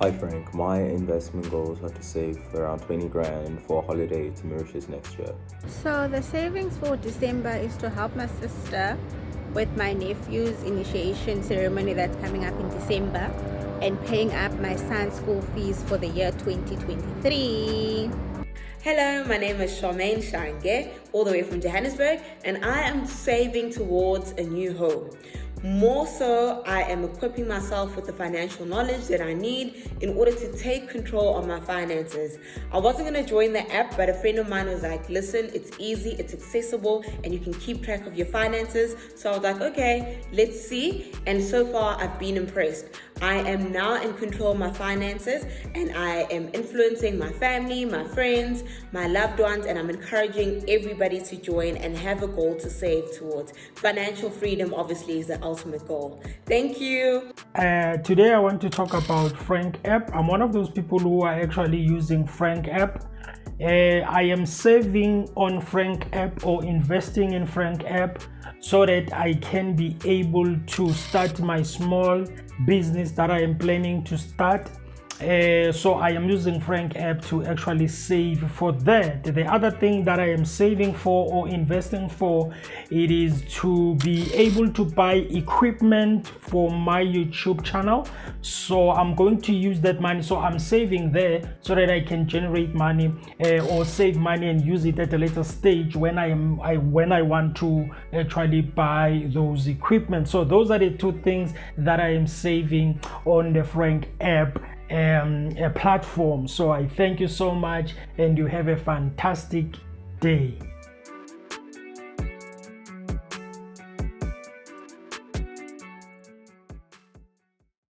Hi Frank, my investment goals are to save around 20 grand for a holiday to Mauritius next year. So the savings for December is to help my sister with my nephew's initiation ceremony that's coming up in December and paying up my son's school fees for the year 2023. Hello, my name is Charmaine Shange, all the way from Johannesburg, and I am saving towards a new home. More so, I am equipping myself with the financial knowledge that I need in order to take control of my finances. I wasn't going to join the app, but a friend of mine was like, listen, it's easy, it's accessible, and you can keep track of your finances. So I was like, okay, let's see. And so far, I've been impressed. I am now in control of my finances, and I am influencing my family, my friends, my loved ones, and I'm encouraging everybody to join and have a goal to save towards. Financial freedom obviously is the ultimate goal. Thank you. Today I want to talk about Franc.app. I'm one of those people who are actually using Franc.app. I am saving on Franc.app or investing in Franc.app so that I can be able to start my small business that I am planning to start. So I am using Franc.app to actually save for that. The other thing that I am saving for or investing for, it is to be able to buy equipment for my YouTube channel. So I'm going to use that money. So I'm saving there so that I can generate money or save money and use it at a later stage when I want to actually buy those equipment. So those are the two things that I am saving on the Franc.app a platform. So I thank you so much and you have a fantastic day.